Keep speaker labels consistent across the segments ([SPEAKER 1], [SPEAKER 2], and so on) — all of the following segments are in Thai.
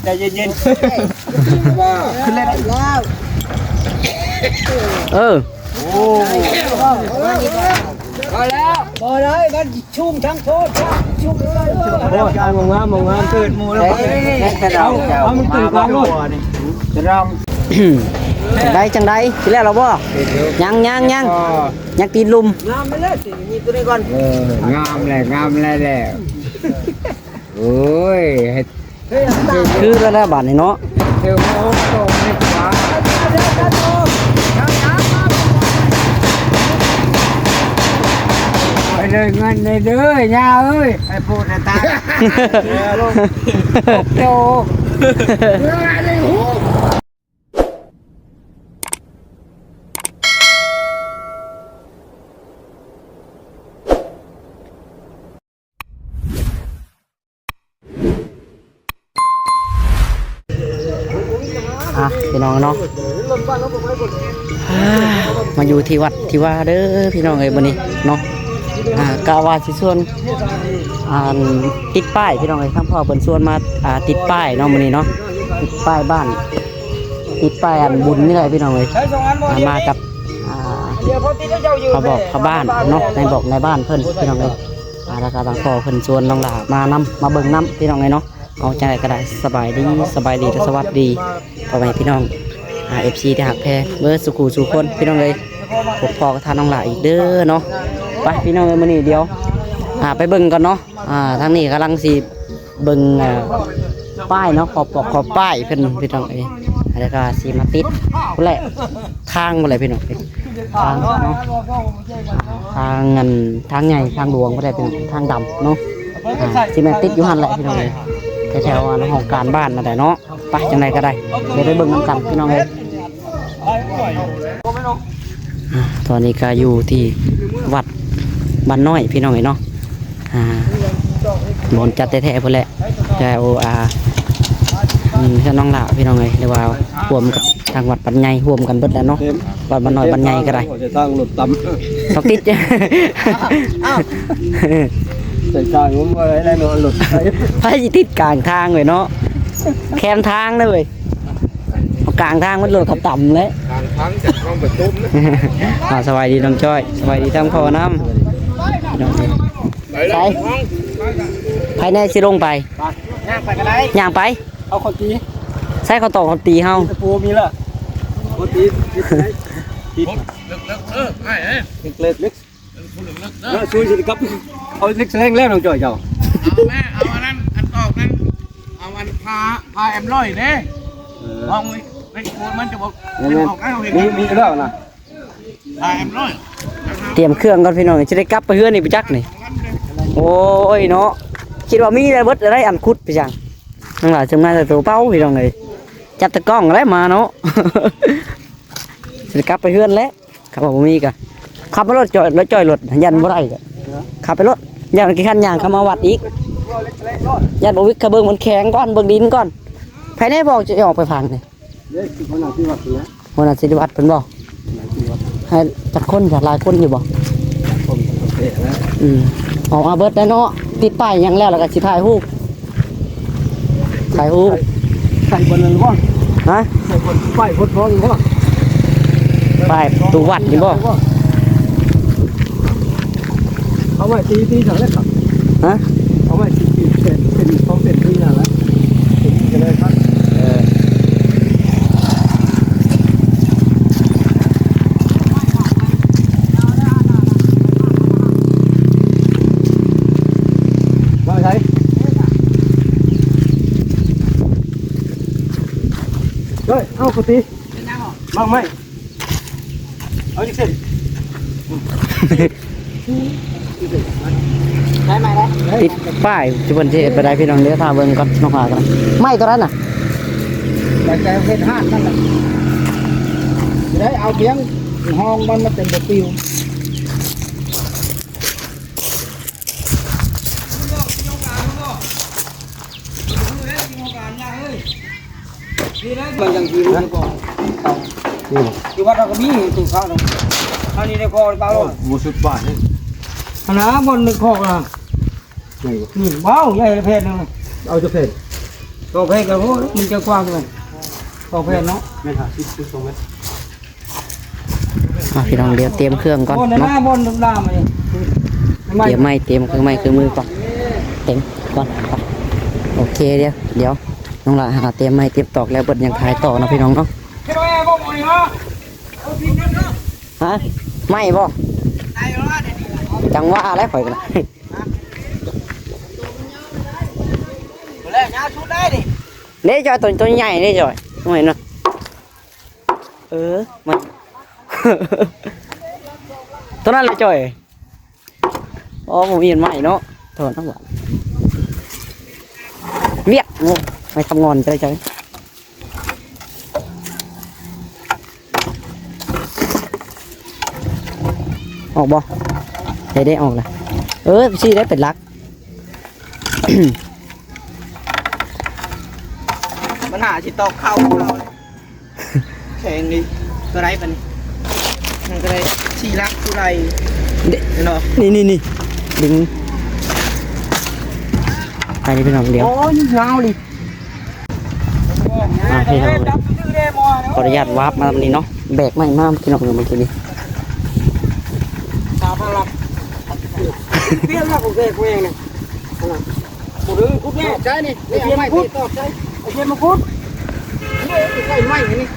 [SPEAKER 1] ใจเย็นๆว่าขึ้นแล้วโอ้พอแล้วพอเลยมันชุ่มทั้งโคตรชุ่มเลยการมองงามตื่นมูแล้วเอามันตื่นความรู้จะรำ
[SPEAKER 2] จังไดสิแล้วเราบ่ยังตีนลุม
[SPEAKER 1] งามไปเลยสิมีตัวนี้ก่อนงามแล้วโอ้ย
[SPEAKER 2] คือแล้วบาดนี่เนาะ
[SPEAKER 1] เดี๋ยวโอ้โหไม่ขวาไปเลยเงินเลยเด้อยาเอ้ยไอ้พูดไอ้ตาโต
[SPEAKER 2] พี่น้องเนาะมาอยู่ที่วัดที่ว่าเด้อพี่น้องเอ้ยวันนี้เนาะกาวาสิส่วนติดป้ายพี่น้องเอ้ยทั้งพ่อเปิ่นส่วนมาติดป้ายเนาะวันนี้เนาะติดป้ายบ้านติดป้ายบุญนี่แหละพี่น้องเอ้ยมากับเขาบอกเขาบ้านเนาะในบอกในบ้านเพิ่นพี่น้องเอ้ยแล้วก็ทางพ่อเพิ่นส่วนน้องหลามานำมาเบิ่งน้ำพี่น้องเอ้ยเนาะเอาใจก็ได้สบายดีและสวัสดีพ่อแม่พี่น้องFC ที่หักแพเบอร์สุขูสุคนพี่น้องเลยพบพอกับทานน้องหลาอีกเด้อเนาะไปพี่น้องเลยมื้อนี้เดียวไปเบิ่งก่อนเนาะทางนี้กำลังสิเบิ่งป้ายเนาะขอป้ายเพิ่นพี่น้องเอ้ยแล้วก็สิมาติดพุ่นแหละทางบ่เลยพี่น้องทางเนาะทางเงินทางใหญ่ทางหลวงบ่ได้เป็นทางดำเนาะสิมาติดอยู่หั่นแหละพี่น้องเอ้ยแถวๆห้องการบ้านนั่นแหละเนาะไปจังไดก็ได้เดี๋ยวไปเบิ่งน้ำกันพี่น้องเอ้ยตอนนี้ก็อยู่ที่วัดบ้านน้อยพี่น้องเอ้ยเนาะบนจัดแท้ๆพุ่นแหละแต่เพื่อนน้องละพี่น้องเอ้ยเรียกว่ารวมกับทางวัดปัญญรวมกันเบิดแล้วเนาะวัดบ้านน้อยปัญญก็ได้
[SPEAKER 1] ทางรถต่ำ
[SPEAKER 2] ต้องติด
[SPEAKER 1] ใส่ทางผมว่าอะไรเนาะหลุด
[SPEAKER 2] ไปติดกลางทางเลยเนาะแคมทางเลยกลางทางมันหลุดขับต่ำเลย
[SPEAKER 1] กลางทางจะต้องไปตุ้ม
[SPEAKER 2] นะสบายดีน้องจ้อยสบายดีทั้งพ่อน้ำไปภายในสิลงไปย่างไป
[SPEAKER 1] เอาคนตี
[SPEAKER 2] ใส่เขาตอกเขาตีเฮา
[SPEAKER 1] ตะปูมีละคนตีตีเล็กช่วยสิครับเอาเล็กแสดงแล้วน้องจ้อยเจ้า
[SPEAKER 3] แม่เอาอันนั้นอันตอกนั้นเอาอันพาแอมร้อยเด้มองไม่ควรมันจะบอก
[SPEAKER 1] มีแล้วนะ
[SPEAKER 3] พาแอมร้อย
[SPEAKER 2] เตรียมเครื่องก่อนพี่น้องจะได้กลับไปเฮือนนี่ไปจักนี่โอ้ยเนาะคิดว่ามีอะไรเบิดอะไรอันคุดไปจังนั่งหล่ะจึงมาแต่ตัวเป้าพี่น้องเลยจับตะกล้องอะไรมาเนาะจะได้กลับไปเฮือนแล้วขับบ่มีกันขับรถจ่อยรถยันบ่ได้กันขับไปรถยันกี่คันยางเข้ามาวัดอีกยันบ่วิกกระเบื้องมันแข็งก่อนเบื้องดินก่อนภายในบอกจะออกไปฟังนี่วันอาทิตย์วัดเพิ่นบอกให้จัดคนจัดหลายคนอยู่บ่ออกมาเบิดได้เนาะติดป้ายยังแล้วก็สิถ่ายรูป
[SPEAKER 1] ใส่บนนั้นบ่
[SPEAKER 2] ฮะ
[SPEAKER 1] ใส่บนป้ายพดพร้อมบ่
[SPEAKER 2] ป้ายตูวัดนี่บ่
[SPEAKER 1] เอาไว้ตีเท่าไรครับ
[SPEAKER 2] ฮะ
[SPEAKER 1] เอาไว้ตีเป็น2เซนตีนั่นแหละกันเลยครับมาใช้เฮ้ยเอาปกติมั่งไหมเอาดิเส้น
[SPEAKER 2] ติดป้ายจุบันเทไปได้พี่น้องเดี๋ยวพาเบิ่งก่อนน้องหากันไม่ตัวนั้นน่ะ
[SPEAKER 1] แต่แกเพชรห้านั่นแหละจะได้เอาเพียงห้องมันมาเป็นบะปิวมันยังกินนะอยู่วัดเราก็มีตู้ข้าวนะอันนี้ในคอเปล่าหมูสุดบาทนี่ขนาดบนในคอนะนี่ว้าวใหญ่เพชรนึงเอาจะเพชร ก็เพลกับพวกมันจะกว้างเลยก็เพลเนาะไม่หาที่ตรงไหม
[SPEAKER 2] พี่น้องเดี๋ยวเตรียมเครื่องก่อน
[SPEAKER 1] บนห
[SPEAKER 2] เนาะ
[SPEAKER 1] น้าบนดำๆเลย
[SPEAKER 2] เตรียมไม้เตรียมเครื่องไม้เครื่องมือก่อนเต็มก่อนไปโอเคเดี๋ยวน้องละหาเตรียมไม้เตรียมตอกแล้วเบิดยังถ่ายต่อนะพี่น้องเนาะฮะไม่บ่จังว่าอะไรข่อยกันเด้จอยตัวใหญ่เด้จอยทำไมเนาะมัน ตัวนั้นเลยจอยอ๋อผมเห็นใหม่เนาะโทษทั้งหมดเบี้ยโง่ไม่ทำงอนจะได้ใจออกบ่ได้ออกเลยชี้ได้เป็นลัก
[SPEAKER 1] ปัญหาจิตตอกเข้าแข่งดิตัวไรเป็นมันก็ได้ชี้รักตัวไรเนาะ
[SPEAKER 2] นี่ดึงไปนี่พี่น้องเดี๋ยว
[SPEAKER 1] โอ้ยเงาดิ
[SPEAKER 2] พี่น้องขออนุญาตวาร์ปมาตรงนี้เนาะแบกไม่มากพี่น้องเมื่อกี้นี้
[SPEAKER 1] ตาพลังเปี้ยนมากของเด็กเองเนี่ยบุรุษพุทธเนี่ยใช่นี่เปี้ยนไม่พุทธใช่เปี้ยนมาพุทธนี่ใช่ไม่นี่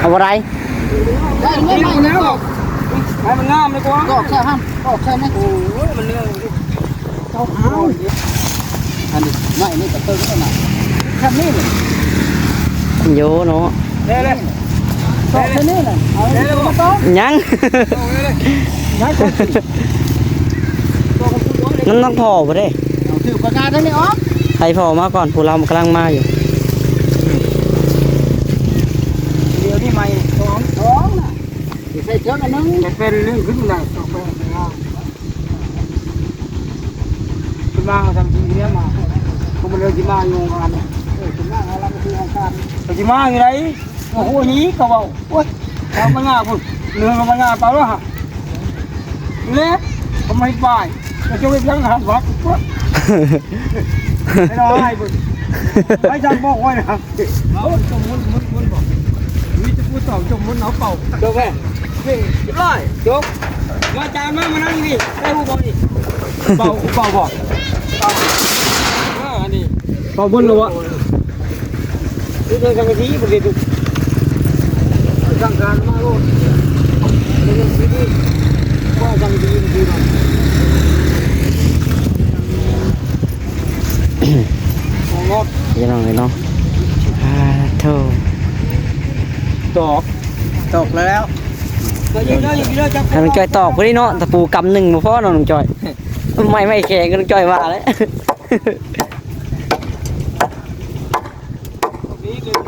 [SPEAKER 2] เอาอะไร
[SPEAKER 1] ได้ไม่แล้วให้มันงามเลยกว่าก็ใช่ห้ามก็ใช่ไหมโอ้ยมันเนื้อเจ้าเอาอันนี้ไม่นี่ก็เติมเข้ามาแค่นี้เลย
[SPEAKER 2] โยเนาะ
[SPEAKER 1] เด้เลยต่อแค่นี้เลยเอาเด้เลยมาต่อ
[SPEAKER 2] ยัง
[SPEAKER 1] ย้ายคน
[SPEAKER 2] นั่นต้องพอไปได้
[SPEAKER 1] ถือประกาศได้ไหมอ๋อ
[SPEAKER 2] ใครพอมาก่อนผู้เรากำลังมาอยู่
[SPEAKER 1] เดี๋ยวนี่ไม่สองน่ะใส่เจ้ากันนึงจะเป็นเรื่องขึ้นไหนต่อไปขึ้นมาทำทีเนี้ยมาผมมาเลยจีมาอยู่งานเนี่ยจีมาเราไปที่งานจีมาอยู่ไหนโอ้โหนี้เขาบอกโอ้ยทำมันง่ายพุ่นเนื้อมันง่ายเปล่าล่ะเล็กทำไมไปจะไปยังหันวัดปุ๊บไม่ได้พุ่นไม่จำบอกไว้นะเอาจมุนบอกวิจะพูดต่อจมุนเอาเป่าจบแค่เรียบร้อยจบมาจานมานั่งนี่ได้ผู้บอลนี่เป่าบอกอันนี้เป่าบนเลยวะดูเดินกันไปที่บริเวณสั่งการมาโลดเดินไปที่ว่าสั่งดีดีหน่อยงด
[SPEAKER 2] ยังไงเนาะโธ่
[SPEAKER 1] ตกแล้วจับ
[SPEAKER 2] ให้น้องจอยตอกไปดิเนาะตะปูกำหนึ่งมาพ่อน้องจอยไม่แข็งก็น้องจอยมาแล้ว
[SPEAKER 1] นี่เลย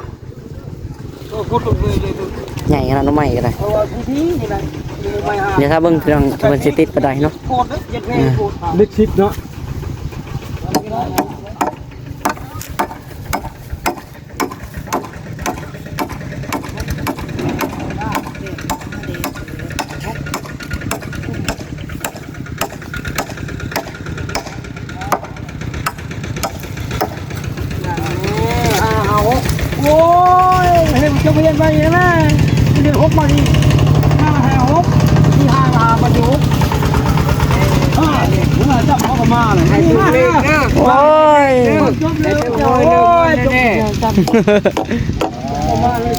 [SPEAKER 1] ก็กดลงเลยเลย
[SPEAKER 2] ใหญ่ขนาดน้องใหม่ก็ได้
[SPEAKER 1] เพราะว่าพื้นที่นี่นะไม่ห่าง
[SPEAKER 2] เดี๋ยวถ้าเบิ้งพี่น้องจะเป็นสิติดไปได้เนาะ
[SPEAKER 1] โคตรเย็ดแม่โคตรลึกชิดเนาะโอ้ยเห็นจะเวียนไปนะเดี๋ยวฮบมาดิห้าแห่ฮบที่ห้ามาอยู่เนี่ยเมื่อจับเขาก็มาเลยให้ดูเลยนะ
[SPEAKER 2] โอ้ย
[SPEAKER 1] จบเลยโอ้ยจบจับมาเลย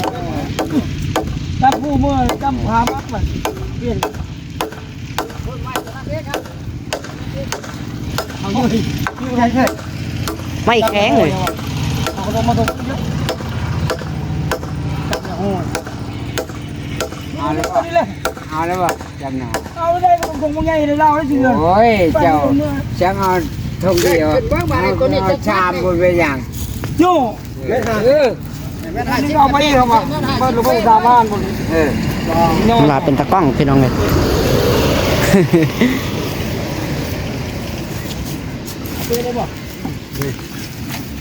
[SPEAKER 1] จับผู้เมื่อจับพามักมันเปลี่ยนเอาอยู่ดิอยู่ไหนเถิด
[SPEAKER 2] ไม่แข็งเลย
[SPEAKER 1] เอาลงมาตรงนี้จับเนี่ยโอ้ยเอาเลยป่ะเอาเลยป่ะจับหนาเอาได้ก็คงไม่ใหญ่เลยเราได้จริงเลยโอ้ยเจ้าช่างเอาทงเดียวเอาชามบนไปอย่างโย่นี่เอาไปเหรอวะเปิดระบบชาวบ้านบน
[SPEAKER 2] มาเป็นตะกล้องพี่น้องเลย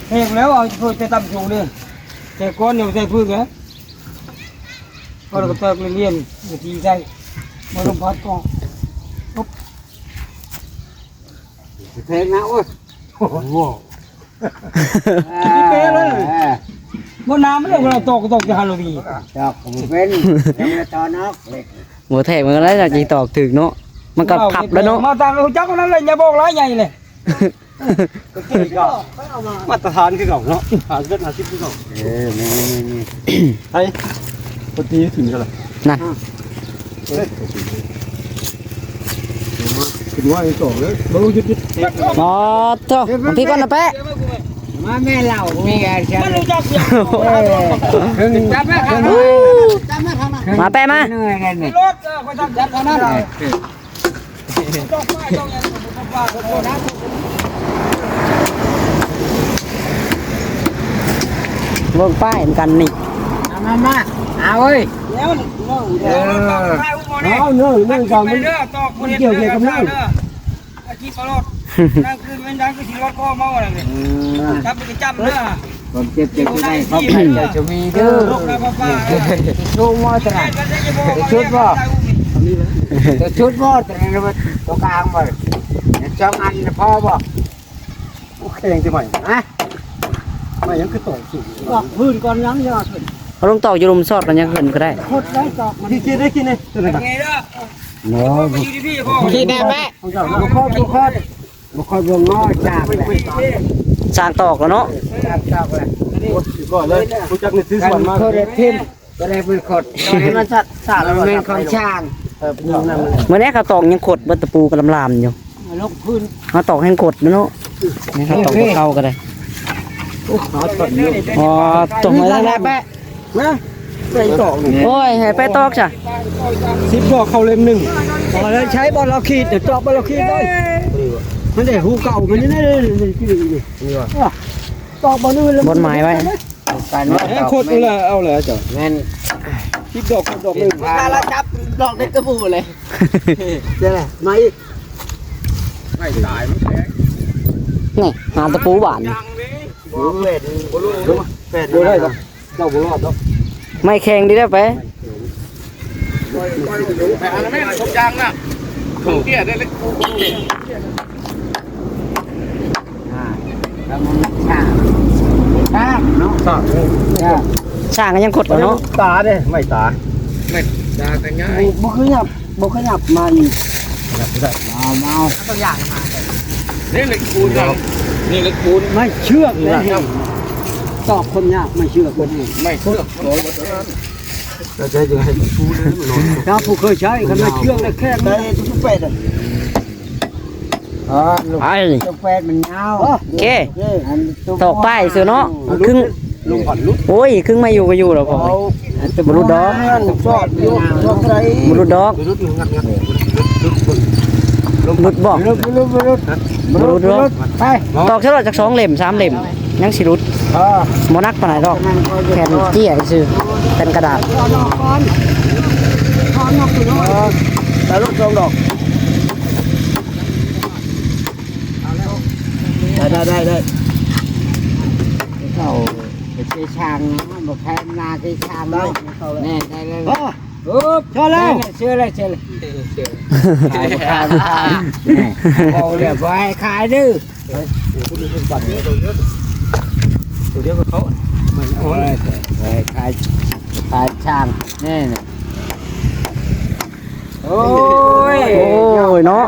[SPEAKER 1] เห็นแล้วเอาช่วยจะตำจูเลยแต่ก้อนเดียวใส่พึ่งนะก็เราก็เติมเรียนวิธีใส่มาลงพัดกองปุ๊บแพงนะโอ้ยโอ้โห เป๊ะเลยบ่น้ำไม่ได้เวลาตกจะฮาโลวีนตกเป็นยังไม่ตอนนก
[SPEAKER 2] หัวแทกมันก็ได้จากจีตอกถึกเนาะมันก็ขับแล้วเนาะ
[SPEAKER 1] มาตามเราจักนั้นเลยอย่าบอกร้ายใหญ่เลยมาตรฐานคือเก่าเนาะ50คือเก่านี่ไอ้ปกติถึงกันล่ะ
[SPEAKER 2] นั่น
[SPEAKER 1] คิดว่าไอ้ต่อเลยบ่รู้จุด
[SPEAKER 2] อ๋อโธ่พี่ก่อนนะแปะ
[SPEAKER 1] มาแม่เล่ามีแกใช่ไม่รู้จักเสียงจับแม่ข้าง
[SPEAKER 2] มาแปะมา
[SPEAKER 1] เหนื่อยกันนี่รถไปทำจับทางนั้นต้องป้ายต้องยังป้าโคนะ
[SPEAKER 2] เบิ่งป้ายเหมือนกันนี่
[SPEAKER 1] มาเอาเว้ยแล้วเอาเนื้อก่อนมันเกี่ยวกับนั่งอาชีพรถนั่งคือมันนั่งคือรถพ่อเมาอะไรเนี่ยจับไปจับเนื้อผมเจ็บได้เขาไปจะมีเด้อชูมอตระชุดบ่ชุดบ่ตระนี่ตัวกลางบ่จ้องอันพ่อบ่โอเคยังจะใหม่ฮะไม่ยังคือต่อสูงพื้นก่อนยังยอด
[SPEAKER 2] เขาลงตอกอยู่ลุมซอดกันยังเห็นก็ได้
[SPEAKER 1] โคตรได้ตอกมันกินได้กินเลยตัวไหนไงเด้อเนาะกินได้ไหมบุคคลวงน้อยจาก
[SPEAKER 2] สร้างตอกแล้วเนาะ
[SPEAKER 1] ก่อนเลยผู้จักนี่ซื้อส่วนมากเขาเรียกทิมก็ได้เป็นขดให้มันสาดแล้วเป็นของช่างเป็นอย่างนั้น
[SPEAKER 2] เมื่อนี้เขาตอกยังขดบัตตะปูกระลามอยู่
[SPEAKER 1] ลงพื้น
[SPEAKER 2] เขาตอกให้ขดเนาะนี่เขาตอกเข้าก็ได้อ๋อตกมาแล้วแปะ
[SPEAKER 1] นะใส่ตอก
[SPEAKER 2] โอ้ยให้ไปตอกจ้ะ
[SPEAKER 1] 10ดอกเข้าเล่ม1พอแล้วใช้บอลเราขีดเดี๋ยวตอกบอลเราขีดได้มันได้หูเก่ามันนี่นี่ว่าตอกบอลนู่น
[SPEAKER 2] บนไม้ไว้
[SPEAKER 1] โคตรนี่แหละเอาเลยจ้ะแม่น10ดอกนึงพาเราจับดอกได้กระปูเลยเจ๊ไม้ไม่ตายมันแข็ง
[SPEAKER 2] นี่หาตะปูหวาน
[SPEAKER 1] เป็ดดูได้ครับเจ้าบุรอดเนาะ
[SPEAKER 2] ไม่แข็งดีได้ไป
[SPEAKER 3] แต่อันนั้นไม่ทุกอย่างนะถูกเกี้ยได้เล็กกู
[SPEAKER 1] แล้วมันช่างเนาะช่าง
[SPEAKER 2] ช่างก็ยังขดแล้วเนาะ
[SPEAKER 1] ตาเด้ไม่ตา
[SPEAKER 3] ไม่ตาแต่ง่าย
[SPEAKER 1] บ่ขยับมาอีกเมาตัวอย่างมา
[SPEAKER 3] นี่เล็กปูนนี่เล็กปูน
[SPEAKER 1] ไม่เชือกเลยตอบคนยากไม่เชือกคนนี้
[SPEAKER 3] ไม่เชื่อโอย
[SPEAKER 1] เราจะให้ปูเลยมันนอนถ้าผู้เคยใช้คันไม่เชือกได้แค่ได้ทุกเป็ดอ่ะ
[SPEAKER 2] ไป
[SPEAKER 1] ทุกเป็ดมันยาว
[SPEAKER 2] โอเคตอกป้ายเสือเนาะครึ่ง
[SPEAKER 1] ลุงผ่อนลุก
[SPEAKER 2] โอ้ยครึ่งไม่อยู่ก็อยู่แล้วพอแต่บรุษดอก
[SPEAKER 1] ชอบใคร
[SPEAKER 2] บรุษดอก
[SPEAKER 1] ลุกงัด
[SPEAKER 2] รุดบอก
[SPEAKER 1] ลุก
[SPEAKER 2] บรุษดอก
[SPEAKER 1] ไป
[SPEAKER 2] ตอกเท่าไหร่จาก2 เล่ม 3 เล่มยังสิรุดบ่นักปานไหนดอกแผ่นเจี้ยซื่อเป็นกระดาษ
[SPEAKER 1] แต่ลูก2ดอกได้เข้าไปเชี่ยช่างบอกแพนนาที่ช่างแล้วแน่ได้เลยเชื่อเลยขายเอาเรียบไว้ขายดื้อตัวเดียวกับเขาไม่โอ้ยขายช่างนี่โอ้ย
[SPEAKER 2] โอ้ยเนาะ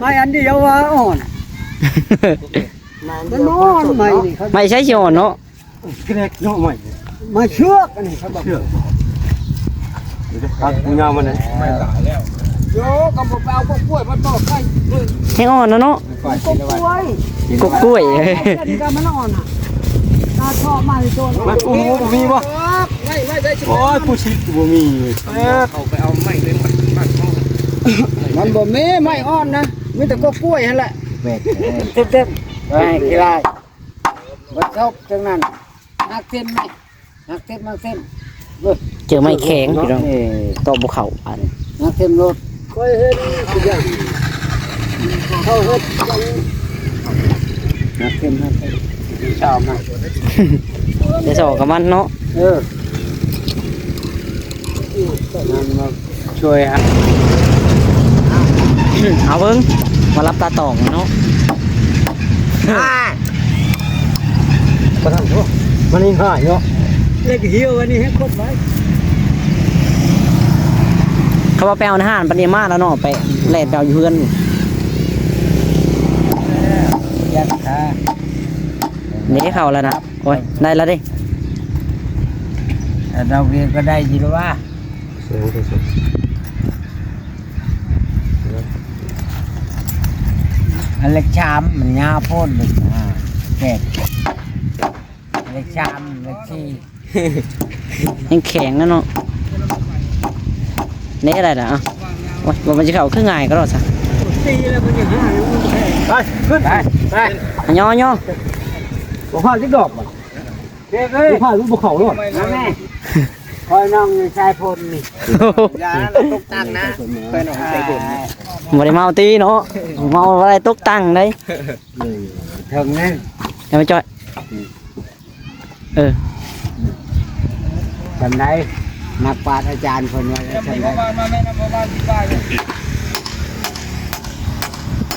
[SPEAKER 1] ไม่อันเดียวว่าอ่อนมันนอนใหม่นี่
[SPEAKER 2] ไม่ใช่สิอ่อนเนาะ
[SPEAKER 1] เกล็ดเนาะใหม่มาเชือกอันนี้เขาบอกเชือกครับปูยาวมันเลยไม่ตายแล้วโยกำบอกเอาพวกกล้วยมาตอกให้
[SPEAKER 2] ให้อ่อนนะเนาะ
[SPEAKER 1] กล้วย
[SPEAKER 2] กล้วย
[SPEAKER 1] นี่ก็มันอ่อนอ่ะตาชอบมาเลยโจนมันปูมีบ่ไม่ได้โอ้ยปูชิดบ่มี
[SPEAKER 3] เขาไปเอาไม้เลยมัน
[SPEAKER 1] บ่มีไม่อ่อนนะมีแต่ก็กล้วยนั่นแหละเต็มๆไปกีฬาบ่ชอบจังนั้นนักเต้นไหมนักเต้น
[SPEAKER 2] เจอไม้แข็งพี่น้องตอกบ่เข้าอัน
[SPEAKER 1] นักเต้นรถค่อยเฮ็ดทุกอย่างเข้าเฮ็ดนักเต้นชอบนะ
[SPEAKER 2] ได้สอกกับมันเนาะ
[SPEAKER 1] มันมาช่วยฮะ
[SPEAKER 2] เอาเบิ่งมารับตาตองเนาะ
[SPEAKER 1] มันนี่หายเนาะเล็กเหี่ยวอันนี้ให้คดไว้
[SPEAKER 2] เขาว่าไปเอาอาหารปานนี้มาแล้วเนาะไปแล่นไปเอาอยู่เฮือน
[SPEAKER 1] ยัดขา
[SPEAKER 2] นี่เข้าแล้วนะโอ้ยได้แล้วดิ
[SPEAKER 1] เราเรียนก็ได้ยินว่าอันเล็กชามมันยาพ่นเลยแก่เล็กชามเล็กชี
[SPEAKER 2] ยังแข็งนะเนาะนี่อะไรนะโอ้ยมันจะเข้าขึ้นง่ายก็รอดซะ
[SPEAKER 1] ตีแล้วมันอย่างนี้ไปขึ้นไป
[SPEAKER 2] ย่อย่อ
[SPEAKER 1] บ่ผ่านที่ดอกบ่เด้บ่ผ่านลูกบ่เข้ารอดแม่คอยน้องชายพลนี่ยาเราตกตั้งนะคอยน้องชายพล
[SPEAKER 2] บ่ได้เมาตีเนาะเมาอะไรตกตั้งเลย
[SPEAKER 1] ถึงนั่น
[SPEAKER 2] อย่าไปจ่อย
[SPEAKER 1] จำได้นักปราชญ์อาจารย์คนว่าจำได้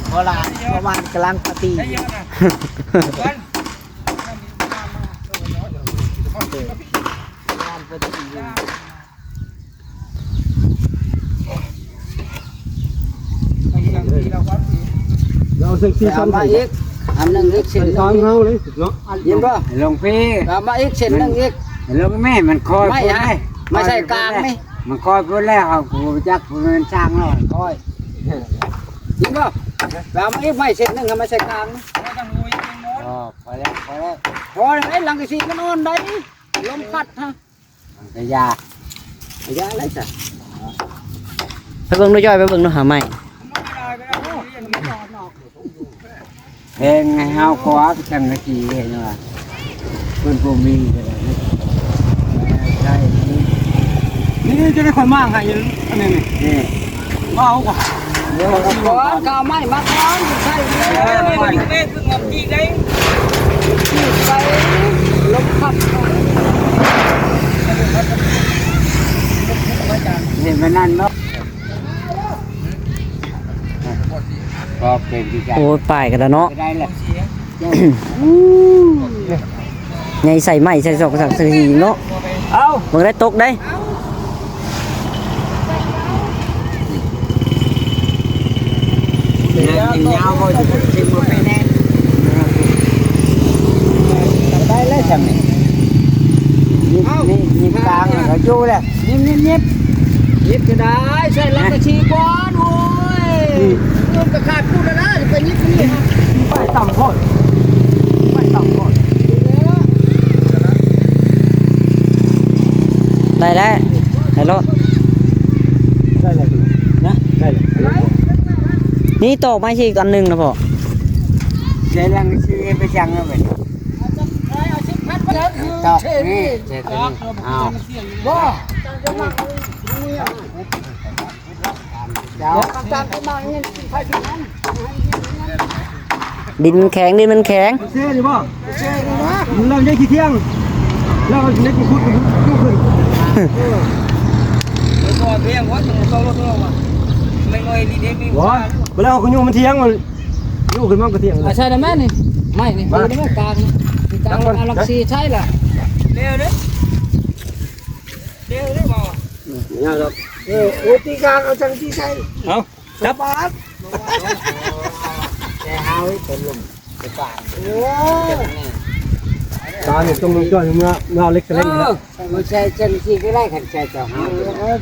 [SPEAKER 1] โบราณกำลังปฏิเราศึกษามาอีกอันนึงอีกเส้นทางเฮาเลยเนาะยินบ่หลวงพี่มาอีกเส้นนึงอีกหลวงแม่มันคอยไม่ใช่กลางนี่มันคอยพูดแล้วกูจักมันสร้างแล้วคอยยินบ่แล้วมาอีกไม่เส้นนึงไม่ใช่กลางนะพอแล้วพอไอ้หลังกะสีมันนอนได้ลมพัดฮะกะยาอะไรจ้ะ
[SPEAKER 2] ไปเบิ่งด้วยจ่อยไปเบิ่งด้วยหาใหม่
[SPEAKER 1] เพลงไงเฮาขอจังกะสีเห็นว่าเพิ่นบ่มีก็ได้ใช่นี่จะได้คนมากให้อันนี้นี่มาเอาก่อนเดี๋ยวก่อนก็เอาไม้มาก่อนใช่เพิ่งเอาจี้ได้ไปลมพัดเห็นมันนั่นเนาะก็เป็นที่ใจ
[SPEAKER 2] โอ้ยป้ายกันแล้วเนาะ
[SPEAKER 1] ได้แหละ
[SPEAKER 2] ไงใส่ไม้ใส่ซอกสักสีเนาะ
[SPEAKER 1] เอา
[SPEAKER 2] เบิ่งได้ตกได้
[SPEAKER 1] ยาวพอจะชิมมาไปแน่ได้เลยใช่ไหมยิบกลางก็อยู่แหละยิบก็ได้ใส่ลักกะชีก้อนโอ้ยมันก็ขาดพูดแล้วนะจะไปยิบนี่ฮะไปต่ำโคตร
[SPEAKER 2] ได้แล้วได้รถ
[SPEAKER 1] ได้เลยนะได้เลย
[SPEAKER 2] นี่ตกไม้ชีกอันหนึงนะพ่อ
[SPEAKER 1] ใส่ลักกะชีไปจังแล้วไปตอกนี่เจ็ดนี่เอาบ่เดี๋ยวตามไปมาเงี้ยไปที่นั่น
[SPEAKER 2] ดินมันแข็ง
[SPEAKER 1] เชื่อหรือเปล่าเราได้กี่เที่ยงเราเล็กคุดขึ้นตัวเพียงวัดตัวรถเราอ่ะไม่น้อยดีเด็กนี่ว้าเวลาเขาอยู่มันเที่ยงมันอยู่ขึ้นมันก็เที่ยงใช่ได้ไหมนี่ไม่นี่ดูได้ไหมกลางอาลักซีใช่แหละเร็วเด้บ่เนี่ยครับโอ้ตีกลางเอาจังที่ใช่เอาจับปาดแต่เอาเป็นลมไปปาดตาเนี่ยต้องลงจ้อยเมื่อเล็กเล็กนะไม่ใช่จังที่ก็ได้ขันใจเจ้า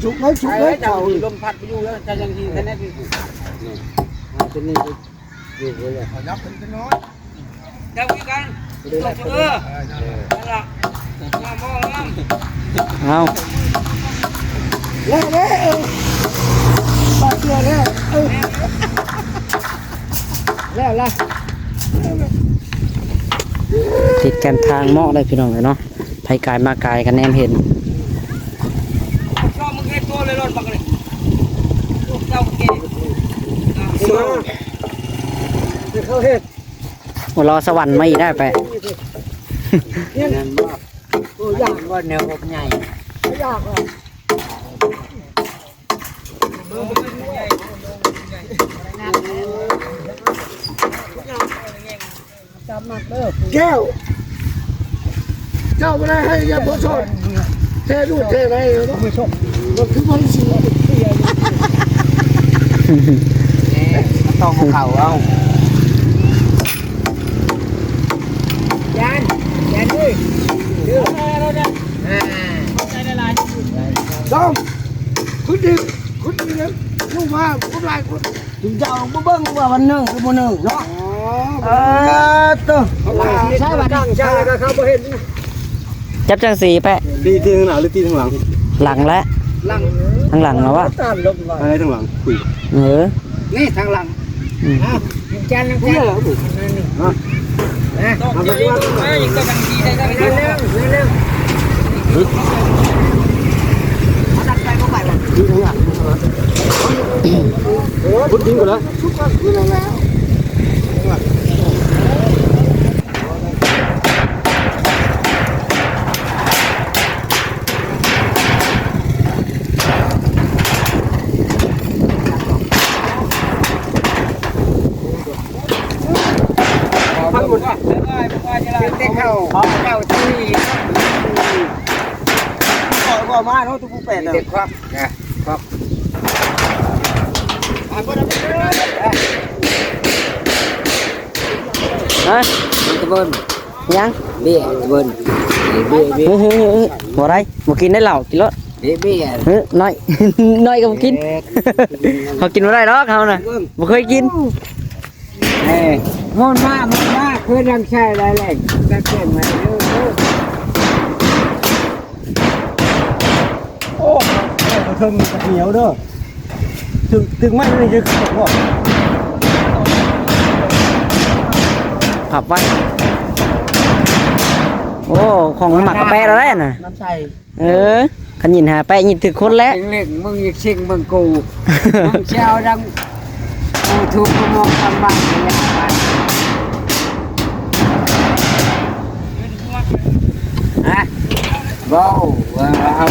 [SPEAKER 1] ชุบเลยเจ้าลมพัดไปอยู่แล้วจังที่แค่นั้นพี่ตัวนี้อยู่เลยยับเป็นน้อยเจ้าพี่กันตกนั่นละมองน้ำ
[SPEAKER 2] เอา
[SPEAKER 1] แล้วปาดเกลือแล้วล่ะ
[SPEAKER 2] ติดกันทางหม้อได้พี่น้องเลยเนาะไผกายมากายกันแนมเห็น
[SPEAKER 3] ชอบมึงเฮ็ดตัวเลยรถบักเลยเจ้าเก๋
[SPEAKER 1] เขาเฮ็ด
[SPEAKER 2] หัวรอสวรรค์ไม่ได้ไป
[SPEAKER 1] นั่นว่าโอ้ยากว่าแนวผมใหญ่ยากอ่ะจับหนักเด้อแก้ว
[SPEAKER 3] เจ้าไม่ได้ให้ยาผู้ชดเทดูเทอะไรเนาะผู้ชดมันคือมันสิต้องเข่าเอายันด้วยดื้อใจได้ไรต้องคุณดิคุณดิลูกมาคุณไรคุณถึงจะเอาเบิ้งว่าวันหนึ่งคือวันหนึ่งเนาะตัวใช่ป่ะดังใช่ก็เขาบ่เห็น
[SPEAKER 2] จับจังสีแปะ
[SPEAKER 1] ตีที่ข้างหน้าหรือตีข้างหลัง
[SPEAKER 2] หลังแล้ว
[SPEAKER 3] หลัง
[SPEAKER 2] ทางหลังแล้ววะ
[SPEAKER 1] อะไรข้างหลังคุย
[SPEAKER 3] นี่ทางหลังอ้าวจานยังแค่เหรอเอาไปดูว่ายังก็กังทีได้ก็เร็วเร็วเอาดันไปก็ไปว่ะ
[SPEAKER 1] ตีข้างหลังพุดดิ้งกันแล้ว
[SPEAKER 3] ทุกคนคือแล้ว
[SPEAKER 1] พังหมดว่ะ
[SPEAKER 3] เด็กเข้าที่
[SPEAKER 1] ก็มาเนาะทุกผู้เป็น
[SPEAKER 3] เด็กครับครับ
[SPEAKER 2] ฮะ
[SPEAKER 3] ตะเบิน
[SPEAKER 2] ยัง
[SPEAKER 3] เบี้ยตะเบินเบี้ย
[SPEAKER 2] เฮ้ยบ่ได้บ่กินได้เหล้ากินรถ
[SPEAKER 3] เบี้ย
[SPEAKER 2] เฮ้ยน้อย น้อยก็บ่กิน เขากินบ่ได้หรอกเขาน่ะบ่เคยกิน
[SPEAKER 3] มันมาคือรังใช่ไรแหล่งจะเก่งมาเร็ว
[SPEAKER 1] โอ้เพิ่มเหนียวเด้อถึงไม่ได้จะขึ้นบ่
[SPEAKER 2] ขับไว้โอ้ของหมักกาแฟแล้วแหละน่ะ
[SPEAKER 3] น้ำใส่
[SPEAKER 2] ขันยินหาแปะยินถึกคนแล้ว
[SPEAKER 3] เล็กมึงอยากชิงมึงกูมึงเช้าดังกูถูกกูมองทำบ้านเนี่ยฮะบ่เอา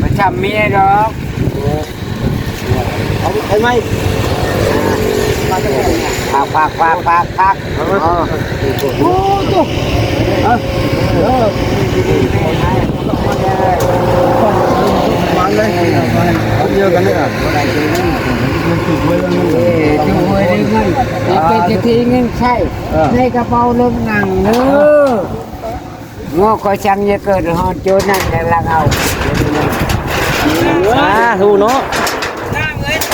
[SPEAKER 3] มาทำเมียดอก
[SPEAKER 1] เอาใช่ไหม
[SPEAKER 3] พักโอ้ตุ๊ก
[SPEAKER 1] มันเลยเอาเดียวกันเลยอ่ะ
[SPEAKER 3] ดูไว้ได้เงินเป็นจะทีเงินใช่ในกระเป๋าเริ่มหนังเด้องอก็ช่างจะเกิดหอนโจนั่นแต่ละเอา
[SPEAKER 2] ถูเนาะ
[SPEAKER 3] นั่งเลยจ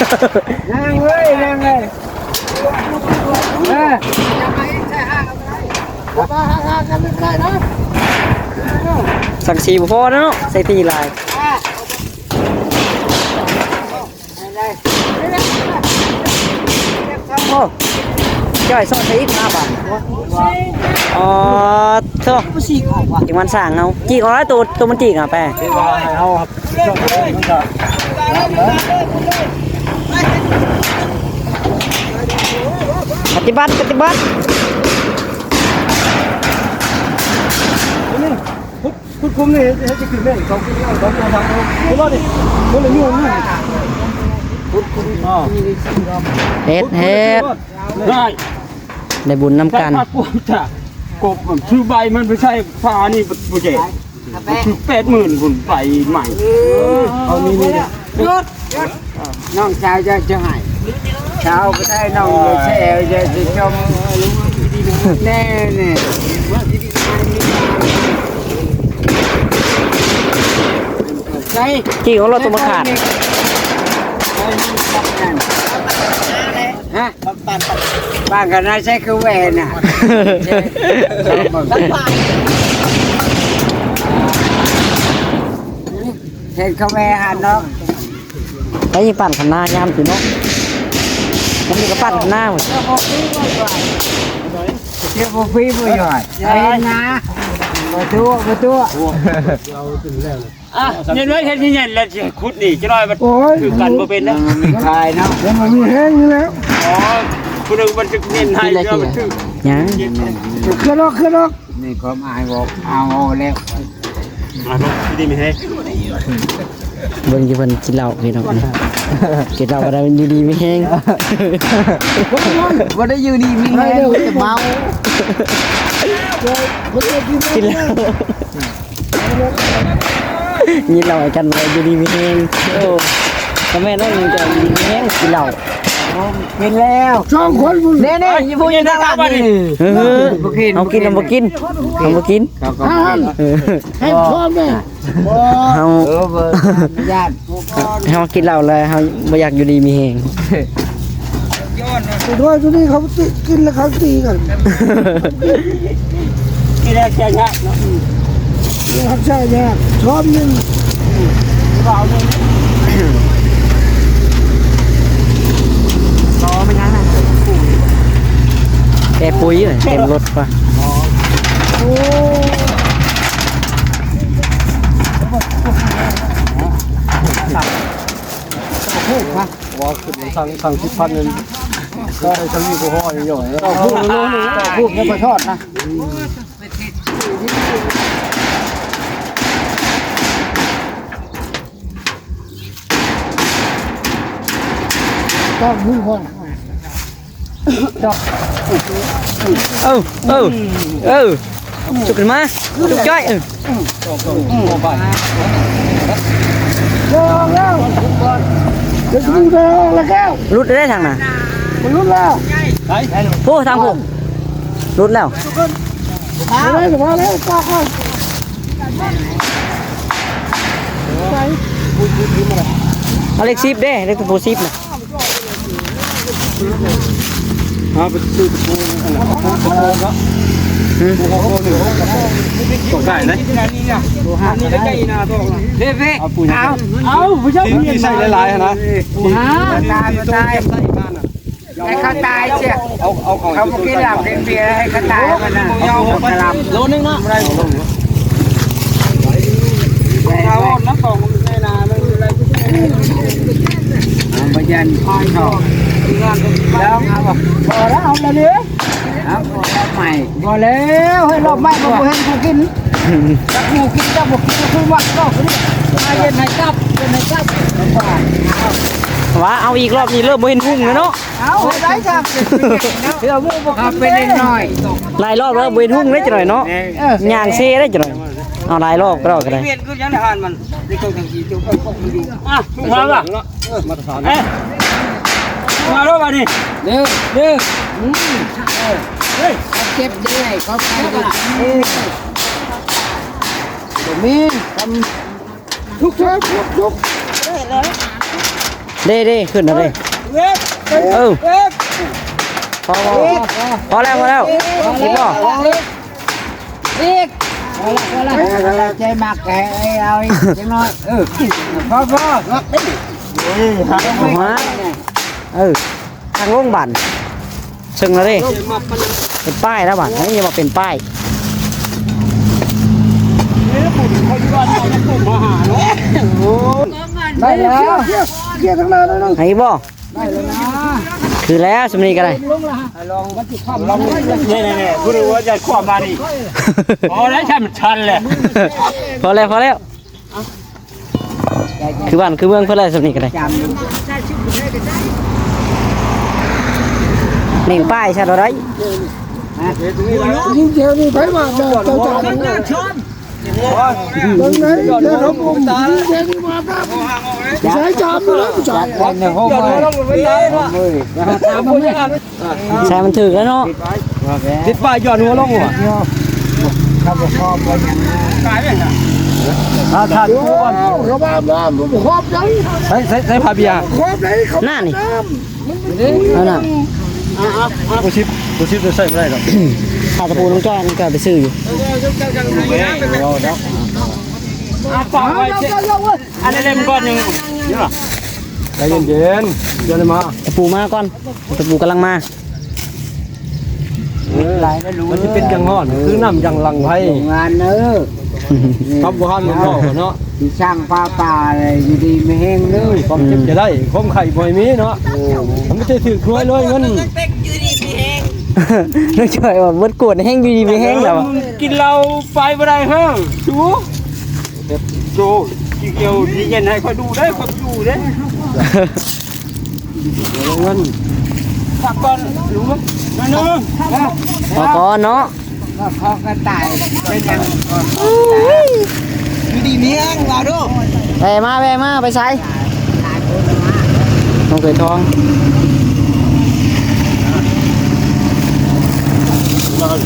[SPEAKER 3] ะไปใช่ห้ากันไม่ได้นะ
[SPEAKER 2] สั่งสีบ่พอเนาะใส่ตีลายโอ้จ่อยซอสใส่อีก5 บาทอ๋อเถอะจังมันสั่งเอาจีกเอาแล้วตัวมันจีกอ่ะแปะ
[SPEAKER 1] ที่ว่าเอาครับมันจะ
[SPEAKER 2] ปฏิบัติ
[SPEAKER 1] พุดคุมนี่ให้จะขึ้นแม่เขาขึ้นเอาเขาทำเอารอดิคนละยุ่งนี่พุดคุมอ๋อ
[SPEAKER 2] เฮ็ด
[SPEAKER 1] ได้
[SPEAKER 2] ได้บุญน้ำกัน
[SPEAKER 1] ถ้ากูจะกบชื่อใบมันไม่ใช่ฟ้านี่โปรเจกต์คือ80,000คนไปใหม่เอานี่
[SPEAKER 3] น้องชายจะให้ชาวไปได้น้องแช่จะชมแน่ใช่
[SPEAKER 2] จีกของเราตัวมาขาด
[SPEAKER 3] ฮะบ้านกันนะใช่คือแวนน่ะเห็นเขาแวนหันเนาะ
[SPEAKER 2] แล้วยี่ปั่นขนายามสิเนาะมันมีกระปั่นขนาหมด
[SPEAKER 3] เจ้าพี่ผู้หยอดไอ้นะมาตัว
[SPEAKER 1] เย็นไว้เห็นที่เย็นแล้วจะขุดนี่จะน้อยมันคือกันบ่เป็นนะ
[SPEAKER 3] มีคายเนาะแล้วมันมีแห้งอยู่แล้ว
[SPEAKER 1] อ๋อคุณนึกมันจะเน้นให้แล้วมันคือ
[SPEAKER 2] ยัง
[SPEAKER 3] ขึ้นรถนี่ความอายบอกเอาแล้ว
[SPEAKER 1] มาลงที่นี่มีให้
[SPEAKER 2] เบิ่งอยู่เพิ่นกินเหล้าพี่น้องกินเหล้าบ่ได้มันดีๆไม่แห้ง
[SPEAKER 3] บ่ได้อยู่ดีมีแรงแต่เมา
[SPEAKER 2] กินเหล้ากินเหล้าให้กันบ่ได้อยู่ดีไม่แห้งโอ้ก็แม่น้องจะดีไม่แห้งกินเหล้า
[SPEAKER 3] เป็นแล้ว2คนเน่ๆอยู่ผู้อยู่ทางหลังนี่
[SPEAKER 2] เอากินเอาบ่กินเอาบ่กิน
[SPEAKER 3] ให้พร้อมแม่
[SPEAKER 2] เฮา
[SPEAKER 3] บ่ญาติ
[SPEAKER 2] เฮากินเหล้าแล้วเฮาบ่อยากอยู่ดีมีแห้ง
[SPEAKER 3] ด้วยตัวนี้เขากินแล้วเขาตีกัน
[SPEAKER 1] กินแล้วแค่ยากเนาะ
[SPEAKER 3] ครับใช่แน่ชอบนึง
[SPEAKER 2] แกปุ๋ยเลยเต็มรถป่ะ
[SPEAKER 3] โอ้
[SPEAKER 1] ว่าขึ้นทางที่พันนึงก็ได้ทั้งนี้ก็ห้อยหน่อยแล้ว
[SPEAKER 3] พูดเนี่ยมาทอดนะต้องมือห้อง
[SPEAKER 2] จุกขึ้นมาจุกจ้อย
[SPEAKER 3] แล้วจะดูแล้วแก้ว
[SPEAKER 2] รุดได้ทางน่ะ
[SPEAKER 3] มันรุดแล้ว
[SPEAKER 2] โอ้ทางผมรุดแล้ว
[SPEAKER 3] มาแล้วป้าก่อน
[SPEAKER 2] เอาเล็กซิปเด้เล็กตะปูซิปน่ะ
[SPEAKER 1] ไปซื้อปูเนาะตกได้เลยนี่ได้ใกล้นาตกเด้เพ่เอาผู้ชายที่ใส่หลายๆนะตายให้เขาตายเชียเอาของเขากินหลับเบียร์ให้เขาตายมันนะโลนึงเนาะอะไรเอาน้ำตกในนาเลยอะไรบยันพ่อยเขาแล้วเอาพอแล้วเอามาเนื้อเอาพอแล้วใหม่พอแล้วให้รอบใหม่มาให้กูกินจับกูกินจับกูกินคือวัดก็คือมาเย็นให้จับเย็นให้จับ
[SPEAKER 2] ว่าเอาอีกรอบนี้เริ่มบ่เห็นพุ่งแล้วเนาะ
[SPEAKER 3] เอาได้จับเดี๋ยวมึงบอกเป็นหน่อย
[SPEAKER 2] หลายรอบแล้วบ่เห็นพุ่งได้จังหน่อยเนาะย่างเซได้จังหน่อยเอาหลายรอบก็ได้ก็ได้
[SPEAKER 1] เปลี่ยนคือยังทานมันนี่ก็อย่างที่จุกก็ดีอ่ะมาละมาทานมาแล้วมาดิเด้อเด้อเฮ้ย
[SPEAKER 3] เจ็บด้วยเขาไปดิมีทุกเช้าทุก
[SPEAKER 2] เด้ขึ้นแล้วเด้
[SPEAKER 1] เว็บ
[SPEAKER 2] พอแล้วกินบ่
[SPEAKER 3] อีกอะไรใจมากแกเอาอีกน้อยพอ
[SPEAKER 2] ทางโรงพยาบาลซึ่งแล้วเด้เป็นป้ายแล้วบัดนี่มาเป็นป้าย
[SPEAKER 3] ได้แล้วเกี่ยวทั้งนั้นเลย
[SPEAKER 2] ไอ้บ่คือแล้วสำนีกันเลย
[SPEAKER 1] นี่คุณรู้ว่าจะขวบมาดิอ๋อแล้วใช่มันชันเลย
[SPEAKER 2] พอแล้วคือบ้านคือเมืองเพื่ออะไรสำนีกันเลยหนึ่งป้ายใช่ไหม
[SPEAKER 3] ยิ่งเจียวนี่ไปมาเจ้าตรงไหนเดี๋ยวเราผมยิ่งเจียวนี่มาครับใช้จามเลยจามวันหนึ่งห้องเลย
[SPEAKER 2] ใช่มันถือแล้วเนาะ
[SPEAKER 1] ติดป้ายย้อนหัวลงหัว
[SPEAKER 3] ครับผมครอบไว้ยังไง
[SPEAKER 1] ตายเลยนะทานกูก่อน
[SPEAKER 3] เขาบ้าบ้าผมครอบยัง
[SPEAKER 1] ใช้พาเบียร์
[SPEAKER 3] ครอบไหนเขา
[SPEAKER 2] หน้านี่
[SPEAKER 3] น้
[SPEAKER 2] นั่นน่ะ
[SPEAKER 1] กูชิปจะใส่ไม่ได้หรอก
[SPEAKER 2] ขาตะปูน้องจ้อยนี่ก็ไปซื้ออยู่
[SPEAKER 1] ฟังไว้อันนี้เล่มก้อนยังนี่หรอใจเย็นเดี๋ยวเลยมา
[SPEAKER 2] ตะปูมาก่อนตะปูกำลังมา
[SPEAKER 1] มันจะเป็นยังงอนคือน้ำยังลังไพ่
[SPEAKER 3] งานเนอะ
[SPEAKER 1] ครับบ้านมันบอกเนาะ
[SPEAKER 3] ที่ช่างป้าป่าอะไรอยู่ดีไม่แห้งเลย
[SPEAKER 1] ความเจ็บจะได้ความไข่บ่อยมีเนาะมันไม่ใช่ถือครวยเลยเงิน
[SPEAKER 2] น้องจ้อยว่าเบิดกวดแห้งดีๆไปแห้งแล้ว
[SPEAKER 1] กินเราไฟบ่ได้ฮะชูกิ เกี่ยวที่เย็นให้คอยดูได้คอยดูได้เงินฝากก่อนลุงมานึง
[SPEAKER 2] พอก่อนเนาะ
[SPEAKER 3] ก็คอกระต่ายเป็นยังอยู่ดีเมียงเราดู
[SPEAKER 2] แวมาไปใช้ต้องเคยทอง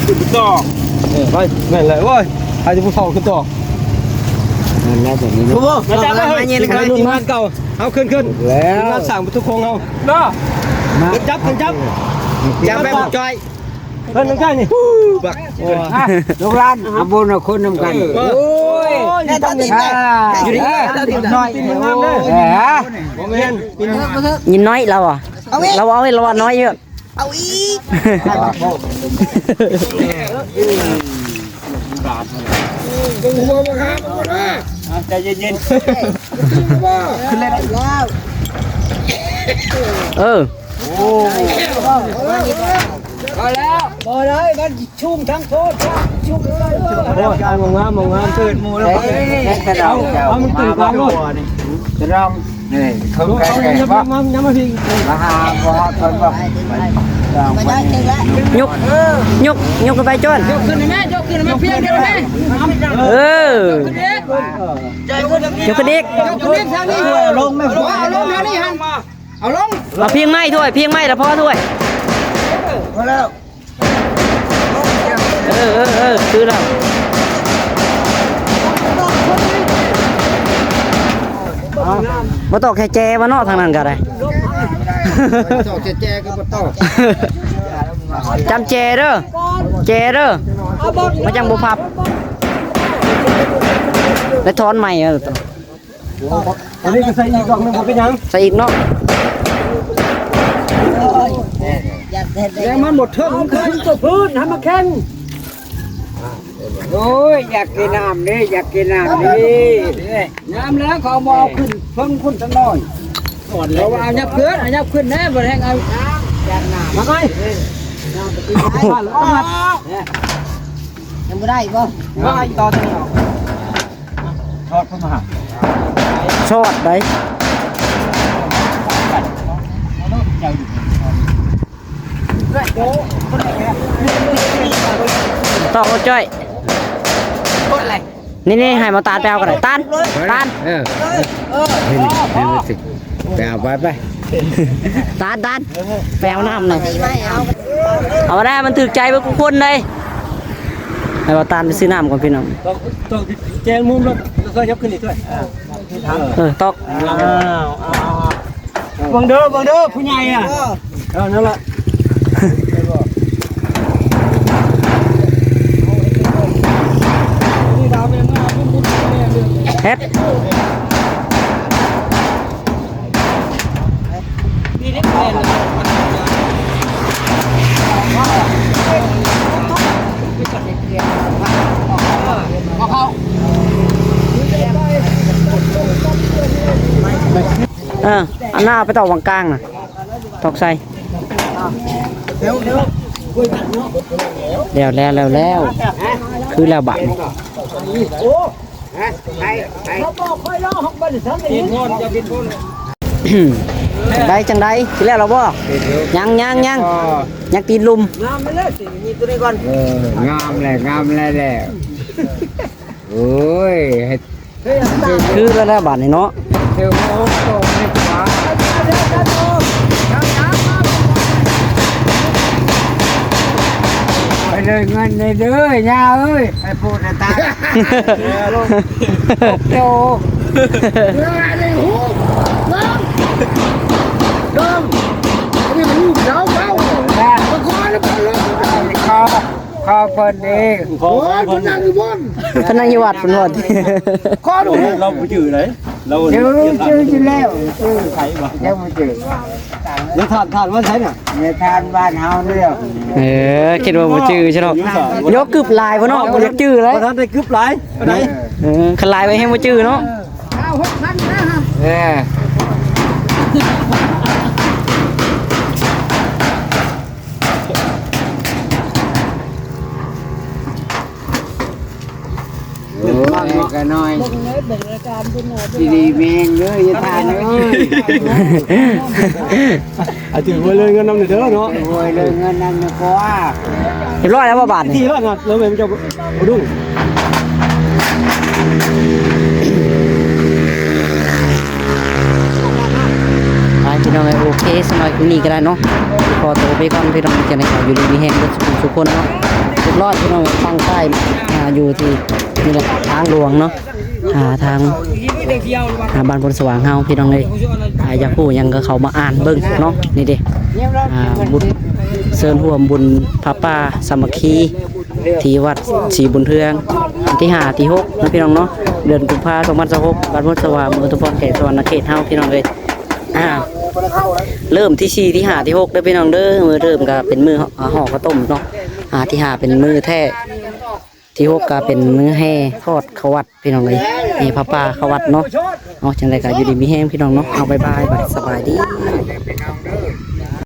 [SPEAKER 1] ขึ้นต่อไปแม่นเลยเว้ยใครจะผู้เฒ่าขึ้นต่อ
[SPEAKER 3] แล้วแบบนี้
[SPEAKER 1] รู้ป่ะมาจับไปเฮ้ยทีมงานเก่าเอาขึ้น
[SPEAKER 3] แล้ว
[SPEAKER 1] ทีมงานสั่งทุกคงเอาเนาะจับจับไปหมดจอยเพิ่นใกล้นี่บัก
[SPEAKER 3] ลูกหลานอาบุญคนนำกันโอ้ยแน่ต้องติดอยู่ดีน้อยแหม
[SPEAKER 1] บ่แม่น
[SPEAKER 2] ยินน้อยเราอ่ะเราเอาให้เราน้อยเยอะ
[SPEAKER 3] เอาอีกดึงหัวมาครับ
[SPEAKER 1] ใจเย็น
[SPEAKER 3] ขึ้นแล้ว
[SPEAKER 2] เออ
[SPEAKER 3] พอแล้วพอเลยมันชุ่มทั้งโทษชุ่มเลย
[SPEAKER 1] ๆโอ้ยมองงามเกิดหมู่แล้ว
[SPEAKER 3] เอามันตื่นกลางรถจะร้องนี่เขาแก่ว่า
[SPEAKER 1] ยังมาพี่
[SPEAKER 3] มาหาบ่คนว่า
[SPEAKER 2] ยกกันไปจน
[SPEAKER 3] ขึ้นแม่ยกขึ้นแม่เพียงเดียวแม่
[SPEAKER 2] เออยกกระดิก
[SPEAKER 3] ยกขึ้นทางนี้ลงไม่พอเอาลงทางนี้หันมาเอาลง
[SPEAKER 2] เอาเพียงไม้ถ้วยเพียงไม้แล้วพอถ้วย
[SPEAKER 3] พอแล้ว
[SPEAKER 2] เออคือแล้วมาตอกแค่แจมาเนาะทางนั้นก็ได้
[SPEAKER 3] ต่อแจก็บ่ต่อ
[SPEAKER 2] จำแจเด้อมาจังบุพับแล้วทอนใหม่เออ
[SPEAKER 1] อันนี้ก็ใส่อีกดอกนึงบ่เป็นหยัง
[SPEAKER 2] ใส่อีกเนาะ
[SPEAKER 3] แล้วมันหมดเทิงขึ้นตัวพื้นให้มาแข่งโอ้ยอยากกินน้ำนี่อยากกินน้ำนี่น้ำแล้วเขามาเอาขึ้นเพิ่งขึ้นสักหน่อยเราเอายับขึ้นแน่บ่แห้งเอามาไงยังไม่ได้ป่ะมาไงต่อทางเราทอดเข้ามา
[SPEAKER 2] ชอดได้ต่อก็จ้อยนี่ให้มาตาแปลวกันหน่อยตาน
[SPEAKER 3] ไปเอาไป
[SPEAKER 2] ตานแปลวน้ำหน่อยเอาได้มันถึกใจไปทุกคนเลยให้มาตานไปซื้อน้ำก่อนพี่น้อง
[SPEAKER 1] ต้องแจงมุมแล้วก็ยับขึ้นอีกด้วย
[SPEAKER 2] ตอก
[SPEAKER 1] บังเด้อผู้ใหญ่อ่ะนั่นแหละ
[SPEAKER 2] เฮ็ดอันหน้าไปต่อวังกลางน่ะตอกใส่แล้วคือแล้วบัตรจังได้ทีแรกเราบ่ยังตีนลุม
[SPEAKER 3] งามเลยสิมีตัวนี้ก่อนงามแล้วโอ้ย
[SPEAKER 2] คือแล้วบัตรนี่เนาะ
[SPEAKER 3] เทวโอ้โหนี่ขวาไปเลยเงินเลยเด้อย่าเอ้ยให้พูดให้ตาโตอะไรหูน้ำนี่มันลูกสาวเขาตะคอแล้วพอแล้วคอเพิ่นเองโอ้ยพนังอยู่บน
[SPEAKER 2] พนังอยู่วัดเพิ่นว่า
[SPEAKER 3] คอดู
[SPEAKER 1] เราไปจื้อไหนเรา
[SPEAKER 3] จื้อแล้ว
[SPEAKER 1] ไข่บ่
[SPEAKER 3] ยังไม่จื้อ
[SPEAKER 1] ยังทานว่าใช่น่ะ
[SPEAKER 3] เนี่ยทานบ้านเฮาเรื่อง
[SPEAKER 2] คิดว่าบ่จื้อใช่เนาะยกกึบลายบ่เนาะบ่อยากจื้อเลย
[SPEAKER 1] ท่านได้กึบหลายไหน
[SPEAKER 2] คันลายไว้ให้บ่จื้อเนาะ
[SPEAKER 3] เอา6,000นะฮะ
[SPEAKER 1] ฟังกันหน่อยดีๆแมงเลยอย่าทานเลย
[SPEAKER 3] ถือไว้เลยเงินนำเด้อเนาะ
[SPEAKER 1] โวยเลยเงินนั่นนะก็ว่า
[SPEAKER 2] เรียบร้อยแล้วบ่บาท
[SPEAKER 3] ที
[SPEAKER 2] นี่
[SPEAKER 3] แล้วนะแล้วมันจะดุ้ง
[SPEAKER 2] ไปพี่น้องโอเคสมัยคุณนี่ก็ได้เนาะขอตัวไปก่อนพี่น้องจะในข่าวอยู่ดีมีแห้งทุกคนเนาะทุกรอดพี่น้องตั้งใต้อยู่ที่นี่แหละทางหลวงเนาะทางบ้านพลสว่างเฮาพี่น้องเลยอยากพูดยังก็เขามาอ่านเบิ่งเนาะนี่เด้บุญเชิญร่วมบุญพระป่าสามัคคีที่วัดศรีบุญเทืองที่5ที่6นะพี่น้องเนาะเดือนกุมภาพันธ์2026บ้านพลสว่างเมืองตะพอนแขกสวรรณเขตเฮาพี่น้องเลยเริ่มที่4ที่5ที่6เด้อพี่น้องเด้อมือเริ่มก็เป็นมือห่อข้าวต้มเนาะที่5เป็นมือแท้ที่6ก็เป็นมือแห่ทอดข้าววัดพี่น้องเลยนี่พระป่าข้าววัดเนาะจังได๋ก็อยู่ดีมีแห้งพี่น้องเนาะเอาบ๊ายบายสบายดี